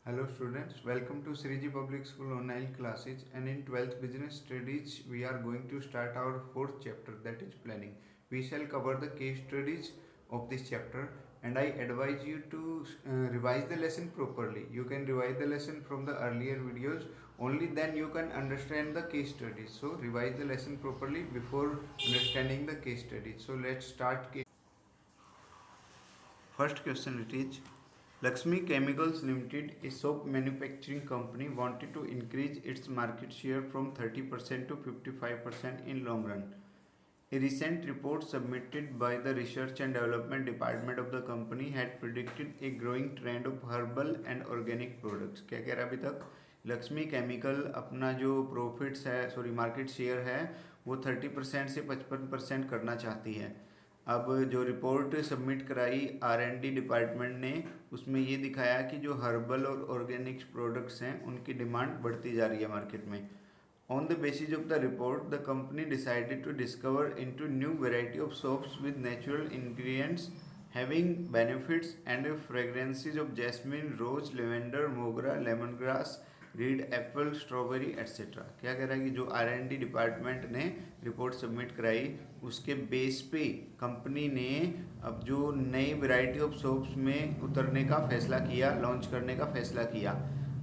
Hello students, welcome to Sriji Public School online classes, and in 12th Business Studies we are going to start our fourth chapter, that is planning. We shall cover the case studies of this chapter, and I advise you to revise the lesson properly. You can revise the lesson from the earlier videos, only then you can understand the case studies. So revise the lesson properly before understanding the case studies. So let's start. First question it is, Lakshmi Chemicals Limited, a soap manufacturing company, wanted to increase its market share from 30% to 55% in long run. A recent report submitted by the Research and Development Department of the company had predicted a growing trend of herbal and organic products. क्या कह रहा है अभी तक? Lakshmi chemical अपना जो profits है market share है वो 30% से 55% करना चाहती है. अब जो रिपोर्ट सबमिट कराई R&D डिपार्टमेंट ने, उसमें ये दिखाया कि जो हर्बल और ऑर्गेनिक्स प्रोडक्ट्स हैं उनकी डिमांड बढ़ती जा रही है मार्केट में. On the basis of the report, the company decided to discover into new variety of soaps with natural ingredients having benefits and fragrances of jasmine, rose, lavender, मोगरा, lemon grass, reed, apple, strawberry etcetera. क्या कह रहा है कि जो R&D department ने report submit कराई उसके बेस पे कंपनी ने अब जो नई वैरायटी ऑफ सोप्स में उतरने का फैसला किया, लॉन्च करने का फैसला किया.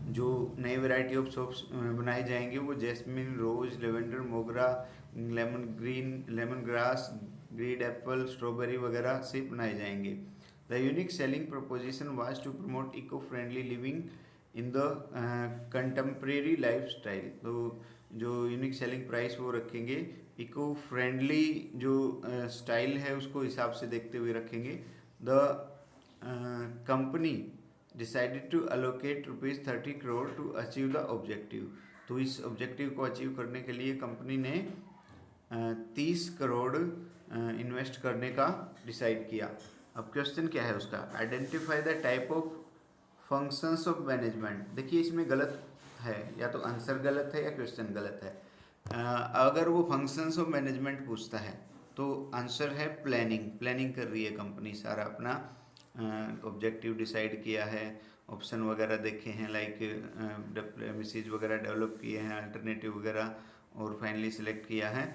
जो नई वैरायटी ऑफ सोप्स बनाए जाएंगे वो जैस्मिन, रोज, लेवेंडर, मोगरा, lemon green, lemon grass, green apple, strawberry वगैरह से बनाए जाएंगे. The unique selling proposition was to promote eco friendly living in the contemporary lifestyle. तो जो यूनिक सेलिंग प्राइस वो रखेंगे इको फ्रेंडली जो स्टाइल है उसको हिसाब से देखते हुए रखेंगे. The company decided to allocate ₹30 crore to achieve the objective. तो इस ऑब्जेक्टिव को अचीव करने के लिए कंपनी ने 30 करोड़ इन्वेस्ट करने का डिसाइड किया. अब क्वेश्चन क्या है उसका, identify the type of functions of management. देखिए इसमें गलत है, या तो आंसर गलत है या क्वेश्चन गलत है. अगर वो फंक्शंस ऑफ मैनेजमेंट पूछता है तो आंसर है प्लानिंग. प्लानिंग कर रही है कंपनी, सारा अपना ऑब्जेक्टिव डिसाइड किया है, ऑप्शन वगैरह देखे हैं, लाइक मैसेज वगैरह डेवलप किए हैं, अल्टरनेटिव वगैरह, और फाइनली सिलेक्ट किया है.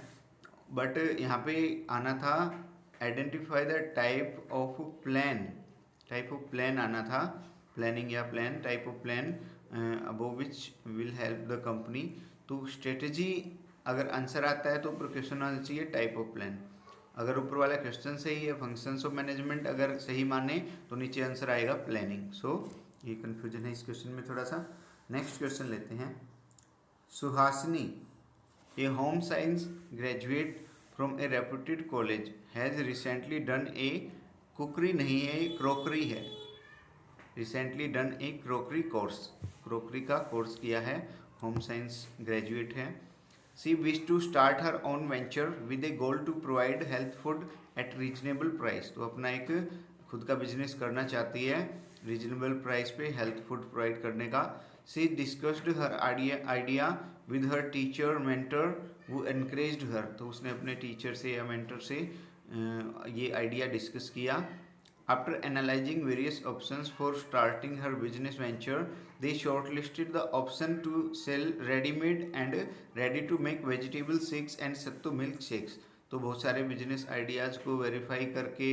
बट यहाँ पे आना था identify the type of plan. Type of plan आना था, प्लानिंग या plan, type of plan above which will help the company. तो स्ट्रेटजी अगर आंसर आता है तो ऊपर क्वेश्चन आना चाहिए टाइप ऑफ प्लान. अगर ऊपर वाला क्वेश्चन सही है, फंक्शंस ऑफ मैनेजमेंट अगर सही माने तो नीचे आंसर आएगा प्लानिंग. सो ये कन्फ्यूजन है इस क्वेश्चन में थोड़ा सा. नेक्स्ट क्वेश्चन लेते हैं. Suhasini, a home science graduate from a reputed college, has recently done a cookery नहीं है, क्रोकरी है. Recently done a crockery course, crockery का कोर्स किया है, होम साइंस ग्रेजुएट है. She wish to start her own venture with a goal to provide health food at reasonable price. तो अपना एक खुद का बिजनेस करना चाहती है रीजनेबल प्राइस पे हेल्थ फूड प्रोवाइड करने का. She discussed her idea with her teacher mentor वो एनकरेज्ड हर. तो उसने अपने टीचर से या मेंटर से ये आइडिया डिस्कस किया. After analyzing various options for starting her business venture, they shortlisted the option to sell ready-made and ready-to-make vegetable shakes and sattu milk shakes. तो बहुत सारे बिजनेस आइडियाज़ को वेरीफाई करके,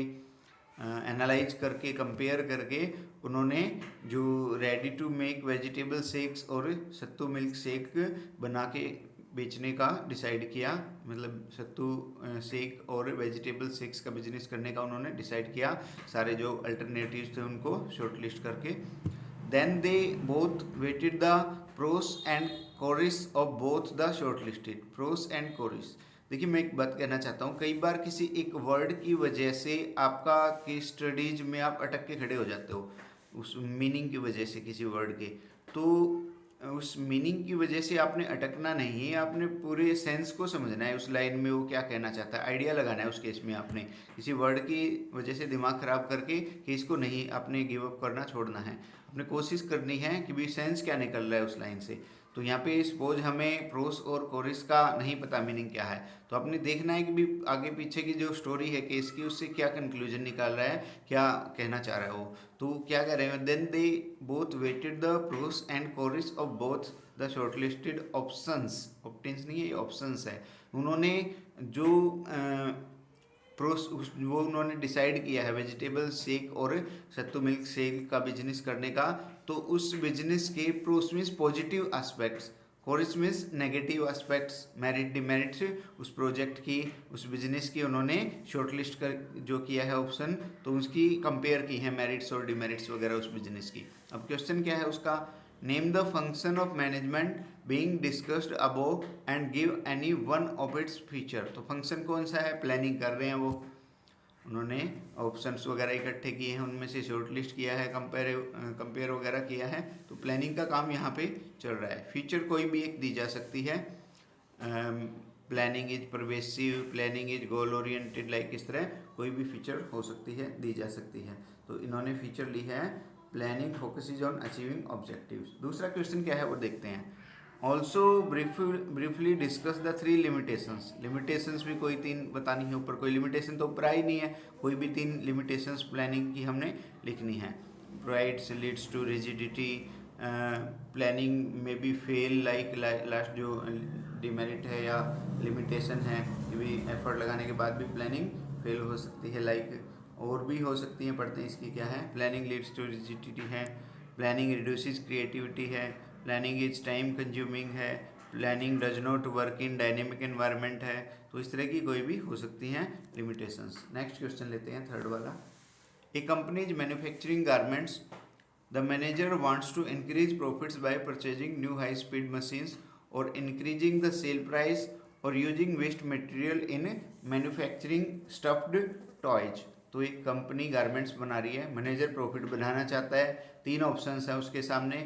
एनालाइज करके, compare करके उन्होंने जो ready to make vegetable shakes और सत्तू मिल्क शेक बना के बेचने का डिसाइड किया. मतलब सत्तू शेक और वेजिटेबल शेक्स का बिजनेस करने का उन्होंने डिसाइड किया, सारे जो अल्टरनेटिव्स थे उनको शॉर्टलिस्ट करके. Then they both weighted the pros and cons of both the shortlisted. Pros and cons. देखिए मैं एक बात कहना चाहता हूँ, कई बार किसी एक वर्ड की वजह से आपका केस स्टडीज में आप अटक के खड़े हो जाते हो, उस मीनिंग की वजह से किसी वर्ड के. तो उस मीनिंग की वजह से आपने अटकना नहीं है, आपने पूरे सेंस को समझना है, उस लाइन में वो क्या कहना चाहता है, आइडिया लगाना है. उस केस में आपने किसी वर्ड की वजह से दिमाग ख़राब करके केस को नहीं, आपने गिव अप करना छोड़ना है. अपने कोशिश करनी है कि भी सेंस क्या निकल रहा है उस लाइन से। तो यहाँ पे सपोज हमें प्रोस और कोरिस का नहीं पता मीनिंग क्या है, तो अपने देखना है कि भी आगे पीछे की जो स्टोरी है केस की उससे क्या कंक्लूजन निकाल रहा है, क्या कहना चाह रहा है वो। तो क्या कह रहे हैं, then they both weighted the pros and cons of both the shortlisted options, options नहीं है ये ऑप्शंस है। उन्होंने जो वो उन्होंने डिसाइड किया है वेजिटेबल शेक और सत्तू मिल्क शेक का बिजनेस करने का, तो उस बिजनेस के pros means positive aspects, cons means negative aspects, merit demerits उस प्रोजेक्ट की, उस बिजनेस की उन्होंने शॉर्टलिस्ट कर जो किया है ऑप्शन, तो उसकी कंपेयर की है मेरिट्स और डिमेरिट्स वगैरह उस बिजनेस की। अब क्वेश्चन क्या है उसका, name the function of management being discussed above and give any one of its feature. तो फंक्शन कौन सा है, प्लानिंग कर रहे हैं वो, उन्होंने ऑप्शंस वगैरह इकट्ठे किए हैं, उनमें से शॉर्ट लिस्ट किया है, कंपेयर वगैरह किया है, तो प्लानिंग का काम यहाँ पे चल रहा है। फीचर कोई भी एक दी जा सकती है, planning is pervasive, planning is goal oriented, like इस तरह कोई भी फीचर हो सकती है, दी जा सकती है। तो इन्होंने फीचर ली है planning focuses on achieving objectives. दूसरा क्वेश्चन क्या है वो देखते हैं। Also briefly discuss the three limitations. Limitations भी कोई तीन बतानी है, ऊपर कोई लिमिटेशन तो ऊपर आई नहीं है, कोई भी तीन लिमिटेशंस प्लानिंग की हमने लिखनी है। Prides leads to rigidity, planning में बी फेल, लाइक लास्ट जो डिमेरिट है या लिमिटेशन है कि भी एफर्ट लगाने के बाद भी प्लानिंग फेल हो सकती है, लाइक और भी हो सकती हैं, पढ़ते हैं इसकी क्या है। प्लानिंग लीड्स टू रिजिडिटी है, प्लानिंग रिड्यूसेस क्रिएटिविटी है, प्लानिंग इज टाइम कंज्यूमिंग है, planning does not work in dynamic environment है। तो इस तरह की कोई भी हो सकती हैं लिमिटेशंस। नेक्स्ट क्वेश्चन लेते हैं, थर्ड वाला। A company is manufacturing garments, the manager wants to increase profits by purchasing new high speed machines और इंक्रीजिंग द सेल प्राइस और using waste material in manufacturing stuffed toys. तो एक company garments बना रही है, manager profit बढ़ाना चाहता है, तीन ऑप्शंस हैं उसके सामने,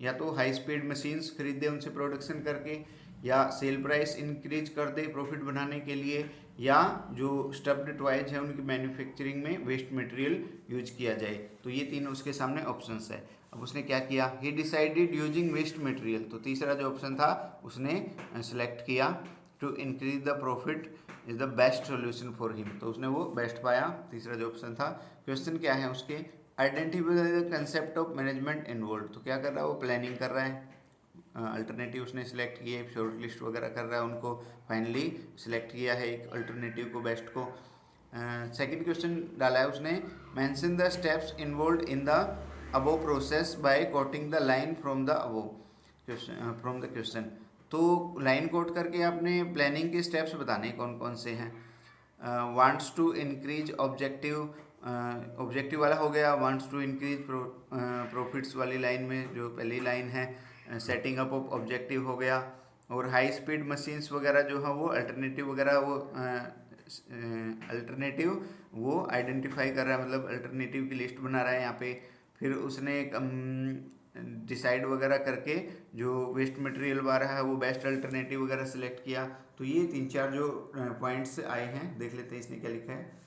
या तो हाई स्पीड मशीन्स खरीदे उनसे प्रोडक्शन करके, या सेल प्राइस इंक्रीज कर दे प्रॉफिट बनाने के लिए, या जो स्टफ्ड टॉयज है उनकी मैन्युफैक्चरिंग में वेस्ट मटेरियल यूज किया जाए। तो ये तीन उसके सामने ऑप्शंस है। अब उसने क्या किया, he decided using waste material, तो तीसरा जो ऑप्शन था उसने सेलेक्ट किया, to increase the profit is the best solution for him, तो उसने वो बेस्ट पाया, तीसरा जो ऑप्शन था। क्वेश्चन क्या है उसके, identify the concept of management involve, तो क्या कर रहा है वो, प्लानिंग कर रहा है, अल्टरनेटिव उसने सिलेक्ट किए, शॉर्ट लिस्ट वगैरह कर रहा है, उनको फाइनली सिलेक्ट किया है एक अल्टरनेटिव को, बेस्ट को। सेकंड क्वेश्चन डाला है उसने, mention the steps involve in the above process by coating the line from the above from the question. तो लाइन कोट करके आपने प्लानिंग के स्टेप्स बताने कौन कौन से हैं। Wants to increase objective, objective वाला हो गया, वांट्स टू इंक्रीज प्रॉफिट्स वाली लाइन में जो पहली लाइन है, सेटिंग अप ऑफ ऑब्जेक्टिव हो गया, और हाई स्पीड मशीन्स वगैरह जो है वो अल्टरनेटिव वगैरह वो अल्टरनेटिव वो आइडेंटिफाई कर रहा है, मतलब अल्टरनेटिव की लिस्ट बना रहा है यहाँ पे। फिर उसने डिसाइड वगैरह करके जो वेस्ट मटेरियल आ रहा है वो बेस्ट अल्टरनेटिव वगैरह सेलेक्ट किया। तो ये तीन चार जो पॉइंट्स आए हैं देख लेते हैं इसने क्या लिखा है।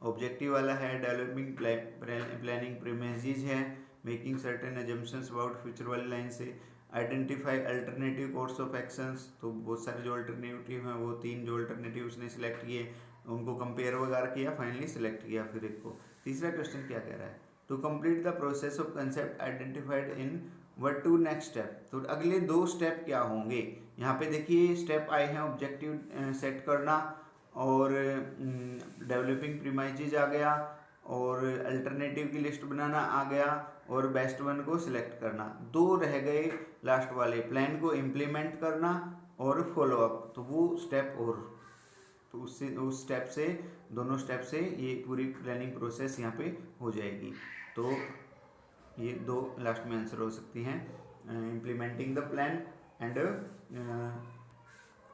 ऑब्जेक्टिव वाला है डेवलपिंग प्लानिंग प्रीमिसेस है, making certain assumptions about future वाली लाइन से, identify alternative course of actions, तो बहुत सारे जो अल्टरनेटिव हैं वो तीन जो अल्टरनेटिव उसने सिलेक्ट किए उनको कंपेयर वगैरह किया, फाइनली सिलेक्ट किया फिर एक को। तीसरा क्वेश्चन क्या कह रहा है, to complete the process of concept identified in what to next step, तो अगले दो स्टेप क्या होंगे। यहाँ पे देखिए स्टेप आए हैं, ऑब्जेक्टिव सेट करना और डेवलपिंग प्रीमाइजेज आ गया, और अल्टरनेटिव की लिस्ट बनाना आ गया, और बेस्ट वन को सिलेक्ट करना। दो रह गए लास्ट वाले, प्लान को इम्प्लीमेंट करना और फॉलो अप, तो वो स्टेप और, तो उससे उस स्टेप से दोनों स्टेप से ये पूरी प्लानिंग प्रोसेस यहाँ पे हो जाएगी। तो ये दो लास्ट में आंसर हो सकती हैं, implementing the plan and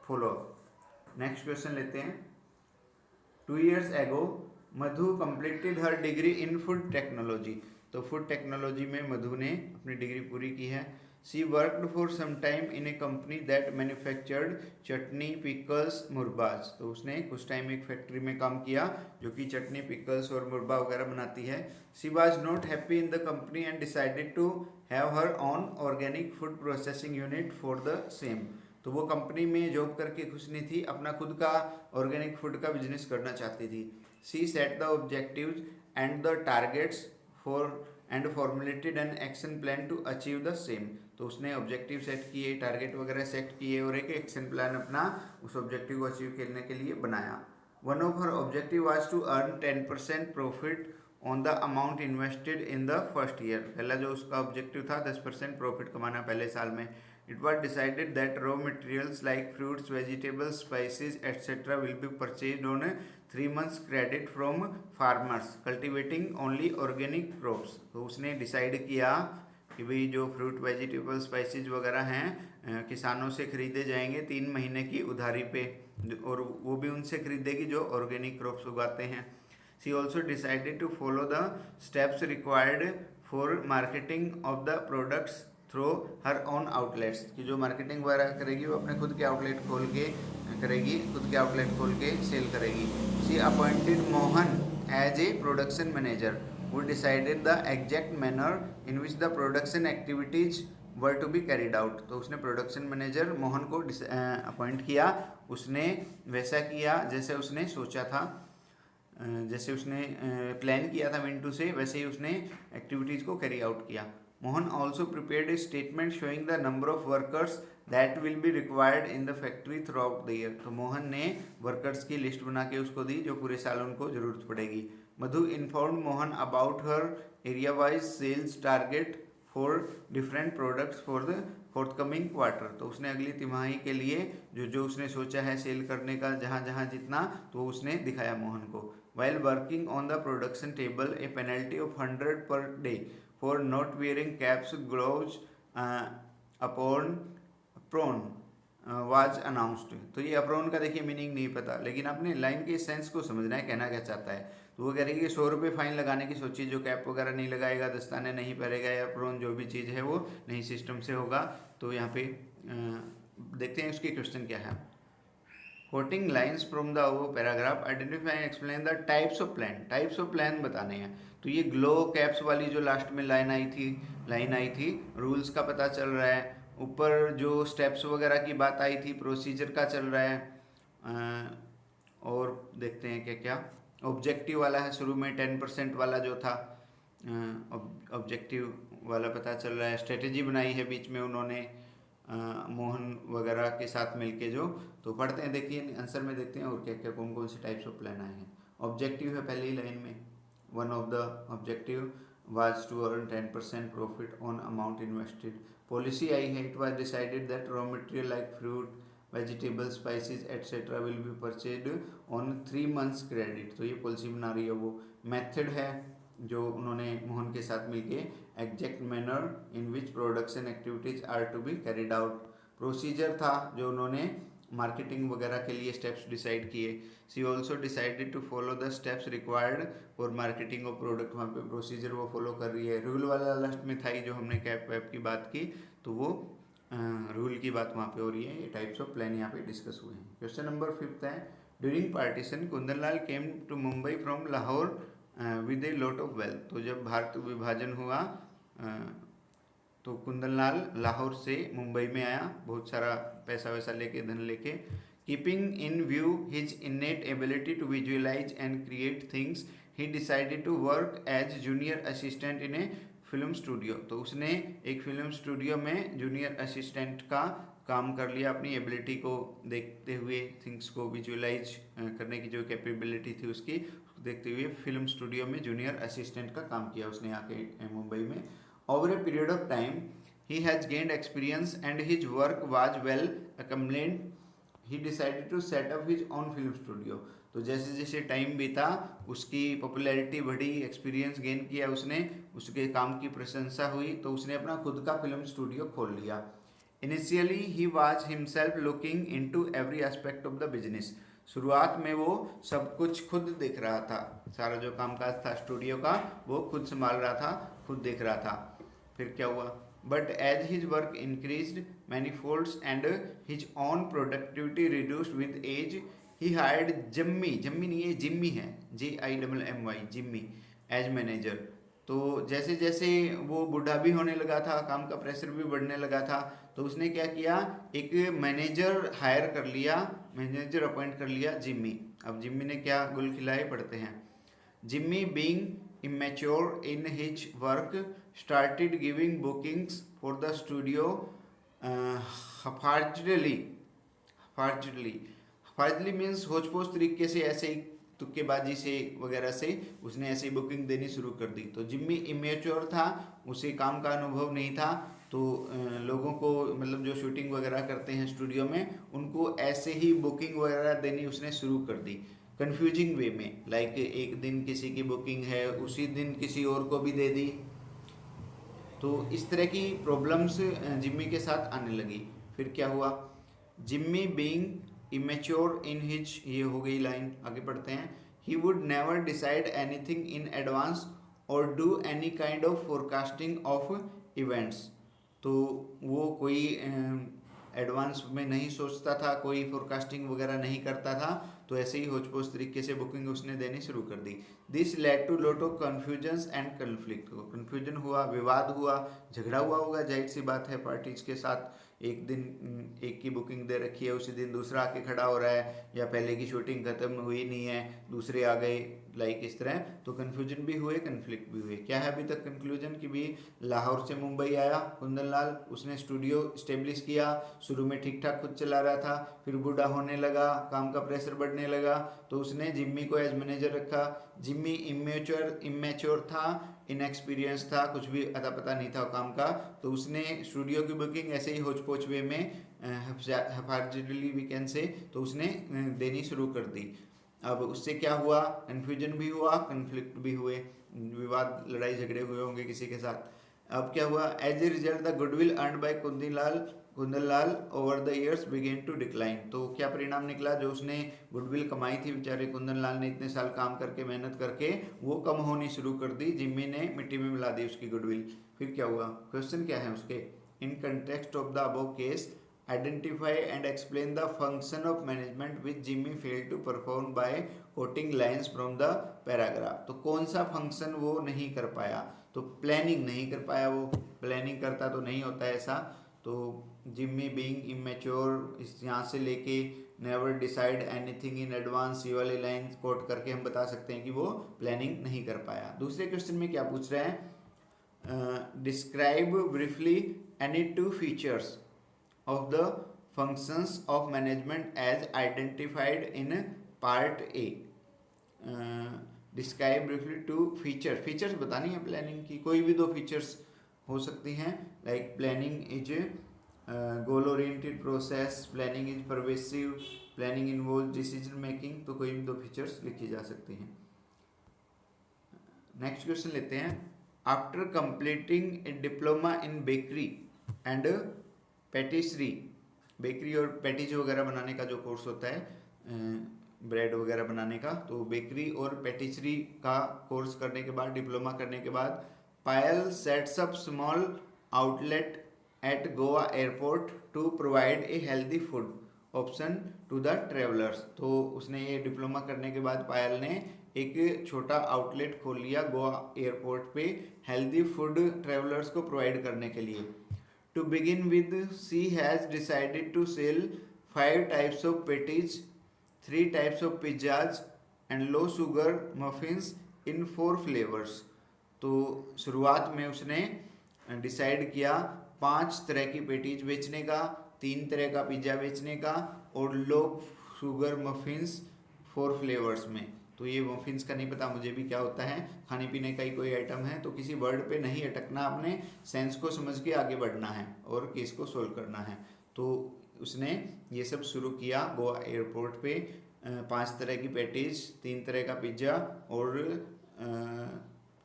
follow up. Next question लेते हैं। 2 years ago Madhu completed her degree in food technology, तो फूड टेक्नोलॉजी में मधु ने अपनी डिग्री पूरी की है। She worked for some time in a company that manufactured chutney pickles मुरबाज। तो उसने कुछ टाइम एक फैक्ट्री में काम किया जो कि चटनी पिकल्स और मुरबा वगैरह बनाती है। She was not happy in the company and decided to have her own organic food processing unit for the same। तो वो कंपनी में जॉब करके खुश नहीं थी, अपना खुद का ऑर्गेनिक फूड का बिजनेस करना चाहती थी। She set the objectives and the targets for and formulated an action plan to achieve the same। तो उसने ऑब्जेक्टिव सेट किए, टारगेट वगैरह सेट किए और एक एक्शन प्लान अपना उस ऑब्जेक्टिव को अचीव करने के लिए बनाया। One of her objective was to earn 10% profit on the amount invested in the first year. पहला जो उसका ऑब्जेक्टिव था 10% प्रॉफिट कमाना पहले साल में। It was decided that raw materials like fruits vegetables spices etcetera will B purchased on 3 months credit from farmers cultivating only organic crops. तो उसने डिसाइड किया कि भाई जो फ्रूट वेजिटेबल स्पाइसेस वगैरह हैं किसानों से खरीदे जाएंगे 3 महीने की उधारी पे, और वो भी उनसे खरीदेगी जो ऑर्गेनिक क्रॉप्स उगाते हैं। She also decided to follow the steps required for marketing of the products through her own outlets. कि जो मार्केटिंग वगैरह करेगी वो अपने खुद के आउटलेट खोल के करेगी, खुद के आउटलेट खोल के सेल करेगी। She appointed Mohan as a production manager who decided the exact manner in which the production activities were to be carried out। तो उसने प्रोडक्शन मैनेजर मोहन को अपॉइंट किया, उसने वैसा किया जैसे उसने सोचा था, जैसे उसने प्लान किया था मिंटू से, वैसे ही उसने एक्टिविटीज़ को कैरी आउट किया। Mohan also prepared A statement showing the number of workers that will be required in the factory through out the year. तो मोहन ने वर्कर्स की लिस्ट बना के उसको दी जो पूरे साल उनको ज़रूरत पड़ेगी। Madhu inform Mohan about her area wise sales target for different products for the forthcoming quarter. तो उसने अगली तिमाही के लिए जो जो उसने सोचा है सेल करने का जहाँ जहाँ जितना, तो उसने दिखाया मोहन को। While working on the production table a penalty of 100 per day for not wearing caps gloves upon apron was announced. तो ये अप्रोन का देखिए मीनिंग नहीं पता, लेकिन आपने लाइन के सेंस को समझना है, कहना क्या चाहता है। तो वो कह रही है कि 100 रुपये फाइन लगाने की सोचिए, जो कैप वगैरह नहीं लगाएगा, दस्ताने नहीं पहनेगा या अप्रोन जो भी चीज़ है वो नई सिस्टम से होगा। तो यहाँ पे देखते हैं उसकी क्वेश्चन क्या है। Coating lines from the paragraph identify and explain the types of plan. Types of plan बताने हैं। तो ये ग्लो कैप्स वाली जो लास्ट में लाइन आई थी रूल्स का पता चल रहा है। ऊपर जो स्टेप्स वगैरह की बात आई थी प्रोसीजर का चल रहा है। और देखते हैं क्या क्या ऑब्जेक्टिव वाला है शुरू में 10% वाला जो था ऑब्जेक्टिव वाला पता चल रहा है। स्ट्रेटेजी बनाई है बीच में उन्होंने मोहन वगैरह के साथ मिलके जो। तो पढ़ते हैं, देखिए आंसर में देखते हैं और क्या क्या कौन कौन से टाइप्स ऑफ प्लान आए हैं। ऑब्जेक्टिव है पहली लाइन में, one of the objective was to earn 10% profit on amount invested. Policy I है, it was decided that raw material like fruit vegetable spices etcetera will be purchase on 3 months credit. तो ये policy बना रही है वो। Method है जो उन्होंने मोहन के साथ मिलके exact manner in which production activities are to be carried out. Procedure था जो उन्होंने मार्केटिंग वगैरह के लिए स्टेप्स डिसाइड किए। She also decided to follow the steps required for marketing of product. वहाँ पे प्रोसीजर वो फॉलो कर रही है। रूल वाला लास्ट में था ही जो हमने कैप वैप की बात की, तो वो रूल की बात वहाँ पे हो रही है। ये टाइप्स ऑफ प्लान यहाँ पे डिस्कस हुए हैं। क्वेश्चन नंबर 5 है, during partition Kundanlal came to Mumbai from Lahore with a lot of wealth. तो जब भारत विभाजन हुआ तो कुंदनलाल लाहौर से मुंबई में आया बहुत सारा पैसा वैसा लेके, धन लेके। Keeping in view his innate ability to visualise and create things he decided to work as junior assistant in a film studio. तो उसने एक फिल्म स्टूडियो में जूनियर असिस्टेंट का काम कर लिया। अपनी एबिलिटी को देखते हुए, थिंग्स को विजुअलाइज करने की जो कैपेबिलिटी थी उसकी देखते हुए फिल्म स्टूडियो में जूनियर असिस्टेंट का काम किया उसने आके मुंबई में। Over a period of time he has gained experience and his work was well accomplished. He decided to set up his own film studio. तो जैसे जैसे टाइम बीता उसकी पॉपुलैरिटी बढ़ी, एक्सपीरियंस गेन किया उसने, उसके काम की प्रशंसा हुई, तो उसने अपना खुद का फिल्म स्टूडियो खोल लिया। Initially he was himself looking into every aspect of the business. शुरुआत में वो सब कुछ खुद देख रहा था, सारा जो कामकाज था स्टूडियो का वो खुद संभाल रहा था, खुद देख रहा था। फिर क्या हुआ, but as his work increased manifolds and his own productivity reduced with age, he hired जम्मी नहीं है जिम्मी है, JIMMY जिम्मी, एज मैनेजर। तो जैसे जैसे वो बूढ़ा भी होने लगा था, काम का प्रेशर भी बढ़ने लगा था, तो उसने क्या किया, एक मैनेजर हायर कर लिया, मैनेजर अपॉइंट कर लिया जिम्मी। अब जिम्मी ने क्या गुल खिलाए, पढ़ते हैं। Jimmy being immature in his work started giving bookings for the studio haphazardly हार्जली मीन्स होच पोच तरीके से, ऐसे ही तुक्केबाजी से वगैरह से उसने ऐसे ही बुकिंग देनी शुरू कर दी। तो जिम्मी इमेच्योर था, उसे काम का अनुभव नहीं था, तो लोगों को मतलब जो शूटिंग वगैरह करते हैं स्टूडियो में, उनको ऐसे ही बुकिंग वगैरह देनी उसने शुरू कर दी कंफ्यूजिंग वे में। लाइक एक दिन किसी की बुकिंग है, उसी दिन किसी और को भी दे दी। तो इस तरह की प्रॉब्लम्स जिम्मी के साथ आने लगी। फिर क्या हुआ, Jimmy being immature in his, ये हो गई लाइन, आगे पढ़ते हैं। He would never decide anything in advance और do any kind of forecasting of events. तो वो कोई एडवांस में नहीं सोचता था, कोई फोरकास्टिंग वगैरह नहीं करता था, तो ऐसे ही होचपोच तरीके से बुकिंग उसने देनी शुरू कर दी। This led to lot of confusions and conflict. Confusion हुआ, विवाद हुआ, झगड़ा हुआ होगा, जाहिर सी बात है पार्टीज के साथ। एक दिन एक की बुकिंग दे रखी है, उसी दिन दूसरा आके खड़ा हो रहा है, या पहले की शूटिंग खत्म हुई नहीं है, दूसरे आ गए, लाइक इस तरह। तो कन्फ्यूजन भी हुए, कन्फ्लिक्ट भी हुए। क्या है अभी तक कंक्लूजन की भी, लाहौर से मुंबई आया कुंदन लाल, उसने स्टूडियो स्टेब्लिश किया, शुरू में ठीक ठाक खुद चला रहा था, फिर बूढ़ा होने लगा, काम का प्रेशर बढ़ने लगा, तो उसने जिम्मी को एज मैनेजर रखा। जिम्मी इमेच्योर था, इनएक्सपीरियंस था, कुछ भी अता पता नहीं था काम का, तो उसने स्टूडियो की बुकिंग ऐसे ही होच पोच वे में, हफाजली वी कैन से, तो उसने देनी शुरू कर दी। अब उससे क्या हुआ, कन्फ्यूजन भी हुआ, कन्फ्लिक्ट भी हुए, विवाद लड़ाई झगड़े हुए होंगे किसी के साथ। अब क्या हुआ, as a result the goodwill earned by Kundanlal over the years begin to decline. तो क्या परिणाम निकला, जो उसने गुडविल कमाई थी बेचारे कुंदनलाल ने इतने साल काम करके मेहनत करके, वो कम होनी शुरू कर दी, जिम्मी ने मिट्टी में मिला दी उसकी गुडविल। फिर क्या हुआ, क्वेश्चन क्या है उसके, in context of the above case identify and explain the function of management which Jimmy failed to perform by quoting lines from the paragraph। तो कौन सा फंक्शन वो नहीं कर पाया, तो प्लानिंग नहीं कर पाया, वो प्लानिंग करता तो नहीं होता ऐसा। तो जिम्मी बीइंग इमेच्योर, इस यहाँ से लेके never decide anything in advance, ये वाली लाइन कोट करके हम बता सकते हैं कि वो प्लानिंग नहीं कर पाया। दूसरे क्वेश्चन में क्या पूछ रहे हैं, describe briefly any two features of the functions of management as identified in part A। Describe briefly two features बतानी है प्लानिंग की, कोई भी दो फीचर्स हो सकती हैं, like planning is goal oriented process, planning is pervasive, planning involve decision making, तो कोई भी दो फीचर्स लिखी जा सकती हैं। नेक्स्ट क्वेश्चन लेते हैं, after completing A diploma in bakery and पेटिसरी, bakery और पैटीज वगैरह बनाने का जो कोर्स होता है, ब्रेड वगैरह बनाने का, तो बेकरी और पेटिसरी का कोर्स करने के बाद, डिप्लोमा करने के बाद, Payal sets up small outlet at Goa airport to provide a healthy food option to the travellers. तो उसने ये डिप्लोमा करने के बाद पायल ने एक छोटा आउटलेट खोल लिया गोवा एयरपोर्ट पे, हेल्दी फूड ट्रेवलर्स को प्रोवाइड करने के लिए। To begin with, she has decided to sell 5 types of patties, 3 types of pizzas and low sugar muffins in 4 flavors। तो शुरुआत में उसने डिसाइड किया 5 तरह की पेटीज बेचने का, 3 तरह का पिज्ज़ा बेचने का, और लो शुगर मफिन्स 4 फ्लेवर्स में। तो ये मफिन्स का नहीं पता मुझे भी क्या होता है, खाने पीने का ही कोई आइटम है। तो किसी वर्ड पे नहीं अटकना, आपने सेंस को समझ के आगे बढ़ना है और केस को सोल्व करना है। तो उसने ये सब शुरू किया गोवा एयरपोर्ट पे, 5 तरह की पैटीज, 3 तरह का पिज्ज़ा और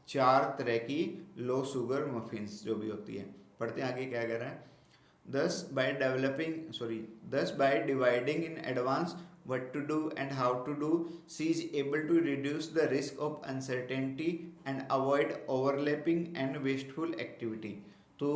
4 तरह की लो शुगर मफिन्स जो भी होती है। पढ़ते हैं आगे क्या कह रहा है, thus by dividing in advance what to do and how to do, she is able to reduce the risk of uncertainty and avoid overlapping and wasteful activity। तो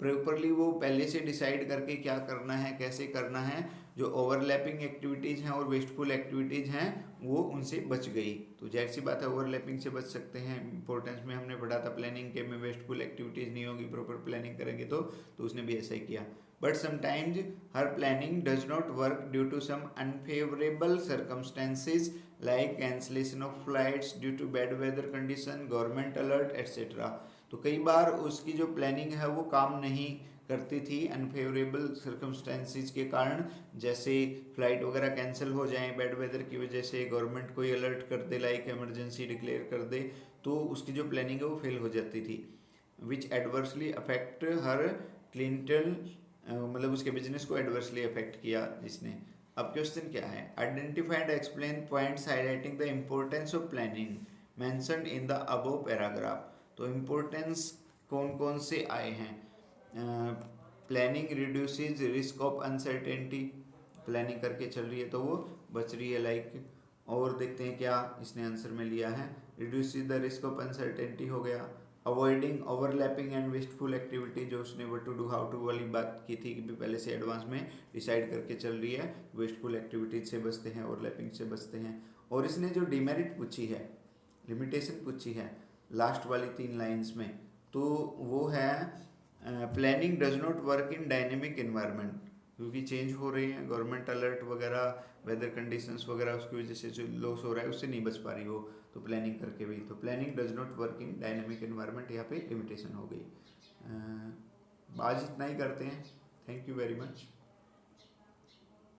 प्रॉपरली वो पहले से डिसाइड करके क्या करना है, कैसे करना है, जो ओवरलैपिंग एक्टिविटीज़ हैं और वेस्टफुल एक्टिविटीज़ हैं वो उनसे बच गई। तो जाहिर सी बात है ओवरलैपिंग से बच सकते हैं। इंपॉर्टेंस में हमने पढ़ा था प्लानिंग के, में वेस्टफुल एक्टिविटीज़ नहीं होगी, प्रॉपर प्लानिंग करेंगे तो उसने भी ऐसा ही किया। But sometimes her planning does not work due to some unfavorable circumstances like cancellation of flights due to bad weather condition, government alert, etc. तो कई बार उसकी जो प्लानिंग है वो काम नहीं करती थी अनफेवरेबल सर्कमस्टेंसेस के कारण, जैसे फ्लाइट वगैरह कैंसिल हो जाएं बैड वेदर की वजह से, गवर्नमेंट कोई अलर्ट कर दे, लाइक इमरजेंसी डिक्लेयर कर दे, तो उसकी जो प्लानिंग है वो फेल हो जाती थी। विच एडवर्सली अफेक्ट हर क्लिंटल, मतलब उसके बिजनेस को एडवर्सली अफेक्ट किया जिसने। अब क्वेश्चन क्या है, identify and explain points highlighting the importance of planning mentioned in the above paragraph. तो इम्पोर्टेंस कौन कौन से आए हैं? Planning reduces risk of uncertainty, planning करके चल रही है तो वो बच रही है, लाइक। और देखते हैं क्या इसने आंसर में लिया है, reduces the risk of uncertainty हो गया। Avoiding overlapping and wasteful activity, जो उसने what to do how to वाली बात की थी कि भी पहले से एडवांस में डिसाइड करके चल रही है, वेस्टफुल एक्टिविटीज से बचते हैं, ओवरलैपिंग से बचते हैं। और इसने जो डिमेरिट पूछी है, लिमिटेशन पूछी है लास्ट वाली 3 लाइंस में, तो वो है planning does not work in dynamic environment, क्योंकि चेंज हो रही है, गवर्नमेंट अलर्ट वगैरह, वेदर कंडीशंस वगैरह, उसकी वजह से जो लॉस हो रहा है उससे नहीं बच पा रही हो, तो प्लानिंग करके भी। तो planning does not work in dynamic environment, यहाँ पे लिमिटेशन हो गई। आज इतना ही करते हैं। Thank you very much.